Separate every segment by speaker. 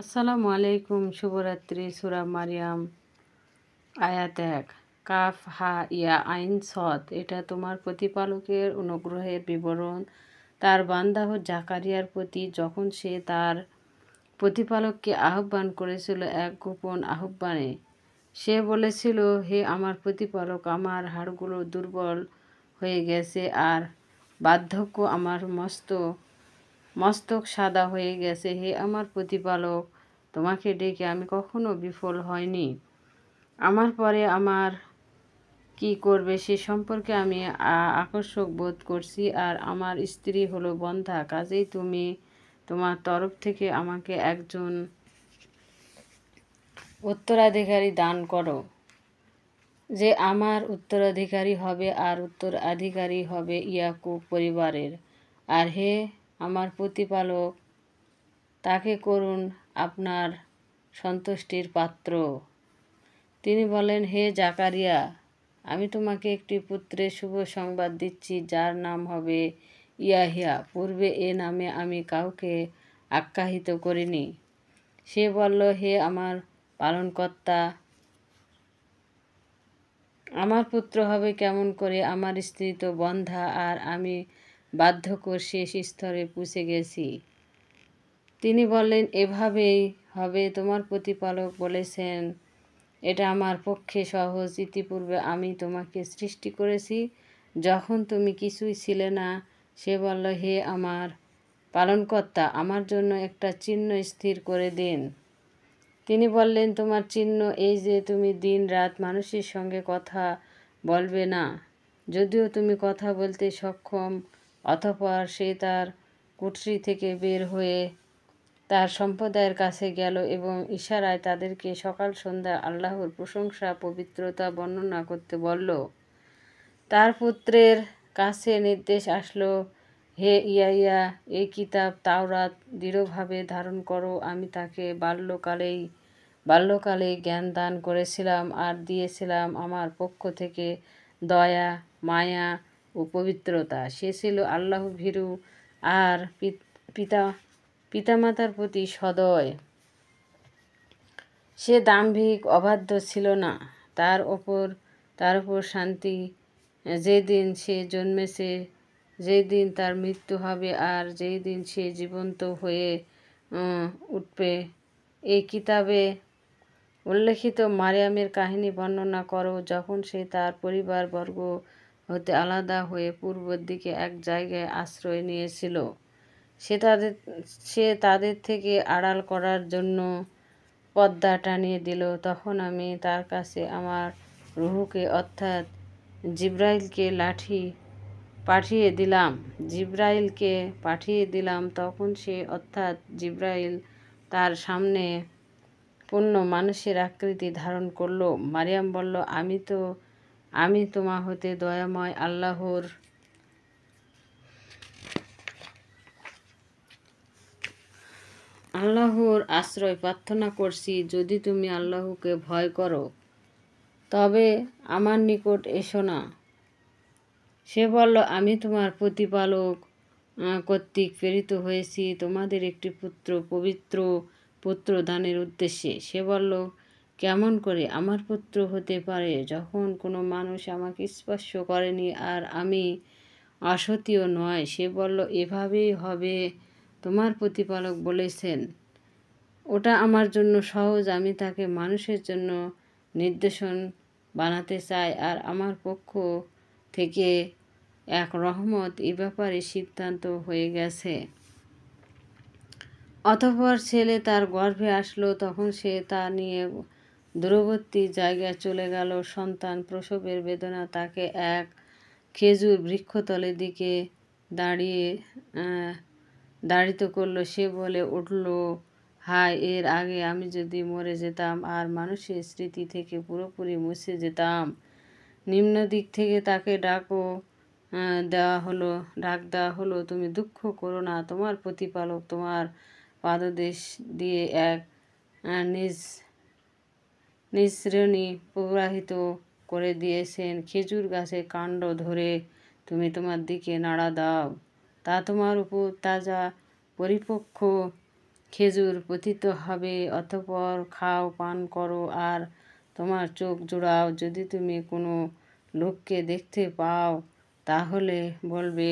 Speaker 1: আসসালামু আলাইকুম। শুভরাত্রি। সূরা মারিয়াম আয়াত ১। কাফ হা ইয়া আইন সদ। এটা তোমার প্রতিপালকের অনুগ্রহের বিবরণ তার বান্দা জাকারিয়ার প্রতি যখন সে তার প্রতিপালককে আহ্বান করেছিল এক গোপন আহ্বানে। সে বলেছিল, হে আমার প্রতিপালক, আমার হাড়গুলো দুর্বল হয়ে গেছে আর বার্ধক্য আমার মস্তক সাদা হয়ে গেছে। হে আমার প্রতিপালক, তোমাকে ডেকে আমি কখনো বিফল হয়নি। আমার পরে আমার কি করবে সে সম্পর্কে আমি আকর্ষক বোধ করছি, আর আমার স্ত্রী হলো বন্ধ্যা। কাজেই তুমি তোমার তরফ থেকে আমাকে একজন উত্তরাধিকারী দান করো, যে আমার উত্তরাধিকারী হবে, আর উত্তরাধিকারী হবে ইয়াকুব পরিবারের। আর হে আমার প্রতিপালক, তাকে করুন আপনার সন্তুষ্টির পাত্র। তিনি বলেন, হে জাকারিয়া, আমি তোমাকে একটি পুত্রের শুভ সংবাদ দিচ্ছি, যার নাম হবে ইয়াহিয়া। পূর্বে এ নামে আমি কাউকে আখ্যায়িত করিনি। সে বলল, হে আমার পালনকর্তা, আমার পুত্র হবে কেমন করে? আমার স্ত্রী তো বন্ধ্যা, আর আমি বার্ধক্যের শেষ স্তরে পৌঁছে গেছি। তিনি বললেন, এভাবেই হবে। তোমার প্রতিপালক বলেছেন, এটা আমার পক্ষে সহজ। ইতিপূর্বে আমি তোমাকে সৃষ্টি করেছি যখন তুমি কিছুই ছিলে না। সে বলল, হে আমার পালনকর্তা, আমার জন্য একটা চিহ্ন স্থির করে দিন। তিনি বললেন, তোমার চিহ্ন এই যে তুমি দিন রাত মানুষের সঙ্গে কথা বলবে না। যদিও তুমি কথা বলতে সক্ষম। অতঃপর সে তার কুঠরি থেকে বের হয়ে তার সম্প্রদায়ের কাছে গেল এবং ইশারায় তাদেরকে সকাল সন্ধ্যা আল্লাহর প্রশংসা পবিত্রতা বর্ণনা করতে বলল। তার পুত্রের কাছে নির্দেশ আসলো, হে ইয়াহিয়া, এই কিতাব তাওরাত দৃঢ়ভাবে ধারণ করো। আমি তাকে বাল্যকালেই জ্ঞান দান করেছিলাম আর দিয়েছিলাম আমার পক্ষ থেকে দয়া, মায়া ও পবিত্রতা। সে ছিল আল্লাহ ভীরু আর পিতামাতার প্রতি সদয়। সে দাম্ভিক, অবাধ্য ছিল না। তার উপর শান্তি, যেদিন সে জন্মেছে, যেই দিন তার মৃত্যু হবে, আর যেই দিন সে জীবন্ত হয়ে উঠবে। এই কিতাবে উল্লেখিত মারিয়ামের কাহিনী বর্ণনা করো, যখন সে তার পরিবারবর্গ হতে আলাদা হয়ে পূর্বের দিকে এক জায়গায় আশ্রয় নিয়েছিল। সে তাদের থেকে আড়াল করার জন্য পর্দা টানিয়ে দিল। তখন আমি তার কাছে আমার রূহকে অর্থাৎ জিবরাইলকে পাঠিয়ে দিলাম। তখন সে অর্থাৎ জিবরাইল তার সামনে পূর্ণ মানুষের আকৃতি ধারণ করল। মারিয়াম বলল, আমি তোমা হতে দয়াময় আল্লাহর আশ্রয় প্রার্থনা করছি। যদি তুমি আল্লাহকে ভয় করো, তবে আমার নিকট এসো না। সে বলল, আমি তোমার প্রতিপালক কর্তৃক প্রেরিত হয়েছি তোমাদের একটি পবিত্র পুত্র দানের উদ্দেশ্যে। সে বলল, কেমন করে আমার পুত্র হতে পারে, যখন কোনো মানুষ আমাকে স্পর্শ করেনি আর আমি অসতীও নয়? সে বলল, এভাবেই হবে। তোমার প্রতিপালক বলেছেন, ওটা আমার জন্য সহজ। আমি তাকে মানুষের জন্য নিদর্শন বানাতে চাই, আর আমার পক্ষ থেকে এক রহমত এ ব্যাপারে সিদ্ধান্ত হয়ে গেছে। অতঃপর ছেলে তার গর্ভে আসলো, তখন সে তা নিয়ে দূরবর্তী জায়গায় চলে গেল। সন্তান প্রসবের বেদনা তাকে এক খেজুর বৃক্ষতলের দিকে দাঁড়িত করল। সে বলে উঠল, হায়, এর আগে আমি যদি মরে যেতাম আর মানুষের স্মৃতি থেকে পুরোপুরি মুছে যেতাম। নিম্ন দিক থেকে তাকে ডাক দেওয়া হলো, তুমি দুঃখ করো না, তোমার প্রতিপালক তোমার পাদদেশ দিয়ে এক নিঃসরণী প্রবাহিত করে দিয়েছেন। খেজুর গাছের কাণ্ড ধরে তুমি তোমার দিকে নাড়া দাও, তা তোমার উপর তাজা পরিপক্ক খেজুর পতিত হবে, অতঃপর খাও, পান করো আর তোমার চোখ জোড়াও। যদি তুমি কোনো লোককে দেখতে পাও তাহলে বলবে,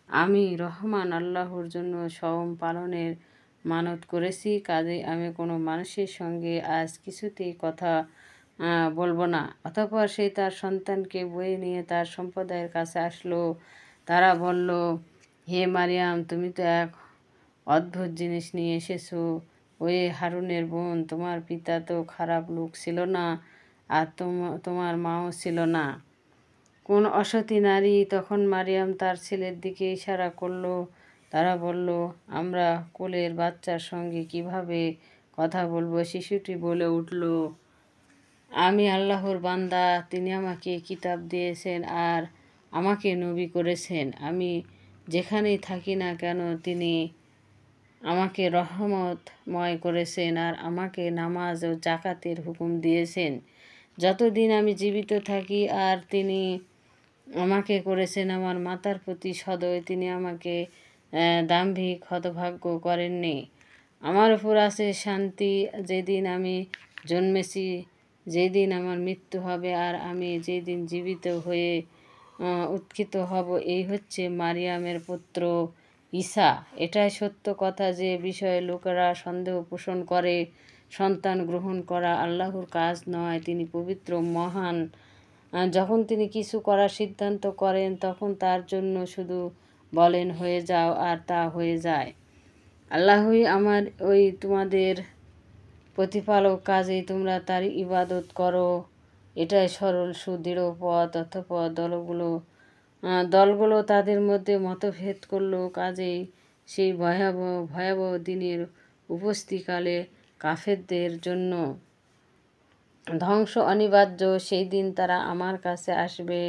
Speaker 1: আমি রহমান আল্লাহর জন্য সওম পালনের মানত করেছি, কাজেই আমি কোনো মানুষের সঙ্গে আজ কিছুতেই কথা বলবো না। অতঃপর সে তার সন্তানকে বয়ে নিয়ে তার সম্প্রদায়ের কাছে আসলো। তারা বলল, হে মারিয়াম, তুমি তো এক অদ্ভুত জিনিস নিয়ে এসেছো। ওই হারুনের বোন, তোমার পিতা তো খারাপ লোক ছিল না, আর তোমার মাও ছিল না কোন অসতী নারী। তখন মারিয়াম তার ছেলের দিকে ইশারা করলো। তারা বলল, আমরা কোলের বাচ্চার সঙ্গে কিভাবে কথা বলবো? শিশুটি বলে উঠল, আমি আল্লাহর বান্দা, তিনি আমাকে কিতাব দিয়েছেন আর আমাকে নবী করেছেন। আমি যেখানেই থাকি না কেন তিনি আমাকে রহমতময় করেছেন আর আমাকে নামাজ ও জাকাতের হুকুম দিয়েছেন যতদিন আমি জীবিত থাকি। আর তিনি আমাকে করেছেন আমার মাতার প্রতি সদয়। তিনি আমাকে দাম্ভিক হতভাগ্য করেননি। আমার উপর আছে শান্তি যেদিন আমি জন্মেছি, যেদিন আমার মৃত্যু হবে আর আমি যেদিন জীবিত হয়ে উত্থিত হব। এই হচ্ছে মারিয়ামের পুত্র ঈসা। এটাই সত্য কথা যে বিষয়ে লোকেরা সন্দেহ পোষণ করে। সন্তান গ্রহণ করা আল্লাহর কাজ নয়, তিনি পবিত্র মহান। যখন তিনি কিছু করার সিদ্ধান্ত করেন তখন তার জন্য শুধু বলেন, হয়ে যাও, আর তা হয়ে যায়। আল্লাহই আমার তোমাদের প্রতিপালক, কাজেই তোমরা তার ইবাদত করো। এটাই সরল সুদৃঢ় পথ। অতঃপর দলগুলো তাদের মধ্যে মতভেদ করল। কাজেই সেই ভয়াবহ ভয়াবহ দিনের উপস্থিতিকালে কাফেরদের জন্য ধ্বংস অনিবার্য। সেই দিন তারা আমার কাছে আসবে।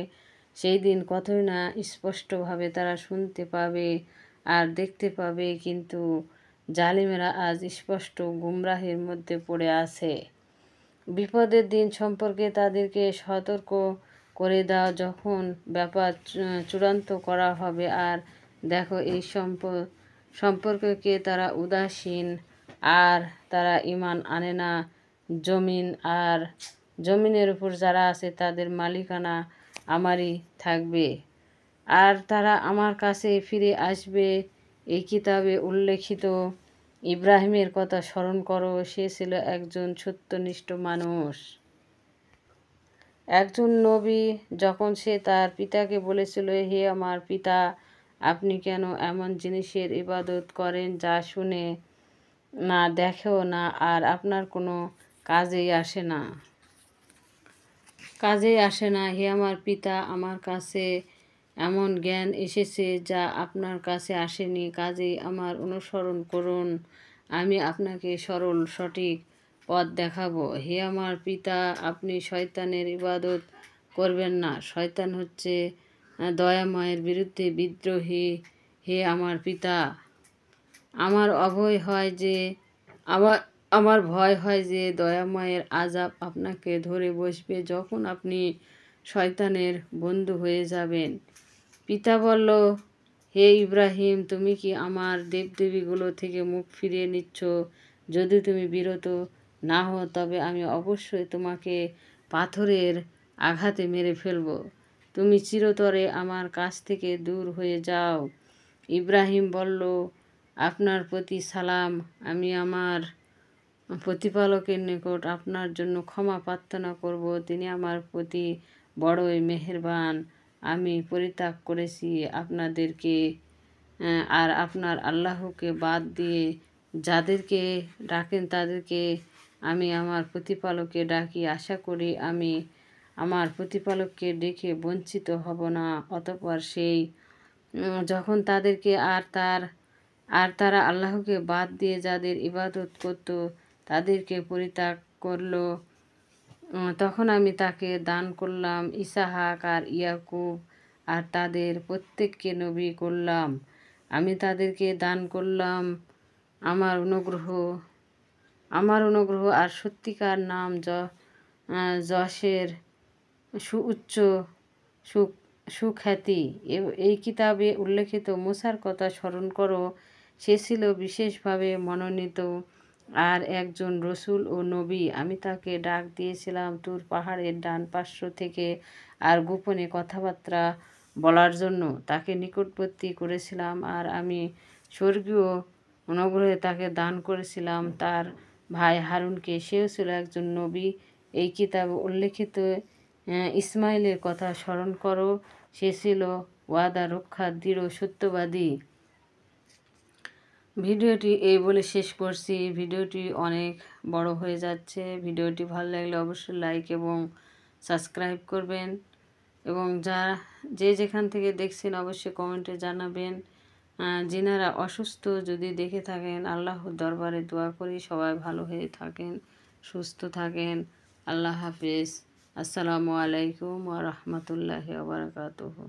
Speaker 1: সেই দিন কতই না স্পষ্টভাবে তারা শুনতে পাবে আর দেখতে পাবে, কিন্তু জালিমেরা আজ স্পষ্ট গুমরাহের মধ্যে পড়ে আছে। বিপদের দিন সম্পর্কে তাদেরকে সতর্ক করে দাও যখন ব্যাপার চূড়ান্ত করা হবে। আর দেখো, এই সম্পর্ককে তারা উদাসীন আর তারা ঈমান আনে না। জমিনের উপর যারা আছে তাদের মালিকানা আমারই থাকবে আর তারা আমার কাছে ফিরে আসবে। এই কিতাবে উল্লেখিত ইব্রাহিমের কথা স্মরণ করো। সে ছিল একজন সত্যনিষ্ঠ মানুষ, একজন নবী। যখন সে তার পিতাকে বলেছিল, হে আমার পিতা, আপনি কেন এমন জিনিসের ইবাদত করেন যা শুনে না, দেখেও না আর আপনার কোনো কাজেই আসে না। হে আমার পিতা, আমার কাছে এমন জ্ঞান এসেছে যা আপনার কাছে আসেনি, কাজেই আমার অনুসরণ করুন। আমি আপনাকে সরল সঠিক পথ দেখাবো। হে আমার পিতা, আপনি শয়তানের ইবাদত করবেন না। শয়তান হচ্ছে দয়াময়ের বিরুদ্ধে বিদ্রোহী। হে আমার পিতা, আমার ভয় হয় যে দয়াময়ের আযাব আপনাকে ধরে বসবে যখন আপনি শয়তানের বন্ধু হয়ে যাবেন। পিতা বলল, হে ইব্রাহিম, তুমি কি আমার দেবদেবীগুলো থেকে মুখ ফিরিয়ে নিচ্ছ? যদি তুমি বিরত না হও তবে আমি অবশ্যই তোমাকে পাথরের আঘাতে মেরে ফেলব। তুমি চিরতরে আমার কাছ থেকে দূর হয়ে যাও। ইব্রাহিম বলল, আপনার প্রতি সালাম। আমি আমার প্রতিপালকের নিকট আপনার জন্য ক্ষমা প্রার্থনা করব। তিনি আমার প্রতি বড়ই মেহেরবান। আমি পরিত্যাগ করেছি আপনাদেরকে আর আপনার আল্লাহকে বাদ দিয়ে যাদেরকে ডাকেন তাদেরকে আমি আমার প্রতিপালককে ডাকি। আশা করি আমি আমার প্রতিপালককে ডেকে বঞ্চিত হব না। অতঃপর সেই যখন তাদেরকে তারা আল্লাহকে বাদ দিয়ে যাদের ইবাদত করত তাদেরকে পরিত্যাগ করল, তখন আমি তাকে দান করলাম ইসহাক আর ইয়াকুব আর তাদের প্রত্যেককে নবী করলাম। আমি তাদেরকে দান করলাম আমার অনুগ্রহ আর সত্যিকার নাম যশের সুউচ্চ সুখ্যাতি। এই কিতাবে উল্লেখিত মূসার কথা স্মরণ করো। সে ছিল বিশেষভাবে মনোনীত আর একজন রসুল ও নবী। আমি তাকে ডাক দিয়েছিলাম তুর পাহাড়ের ডান পার্শ্ব থেকে আর গোপনে কথাবার্তা বলার জন্য তাকে নিকটবর্তী করেছিলাম, আর আমি স্বর্গীয় অনুগ্রহে তাকে দান করেছিলাম তার ভাই হারুনকে। সেও ছিল একজন নবী। এই কিতাবে উল্লেখিত ইসমাইলের কথা স্মরণ করো। সে ছিল ওয়াদা রক্ষার দৃঢ় সত্যবাদী। ভিডিওটি এই বলে শেষ করছি। ভিডিওটি অনেক বড় হয়ে যাচ্ছে। ভিডিওটি ভালো লাগলে অবশ্যই লাইক এবং সাবস্ক্রাইব করবেন, এবং যে যেখান থেকে দেখছেন অবশ্যই কমেন্টে জানাবেন। যিনারা অসুস্থ যদি দেখে থাকেন, আল্লাহর দরবারে দোয়া করি সবাই ভালো হয়ে থাকেন, সুস্থ থাকেন। আল্লাহ হাফেজ। আসসালামু আলাইকুম ওয়া রাহমাতুল্লাহি ওয়া বারাকাতুহু।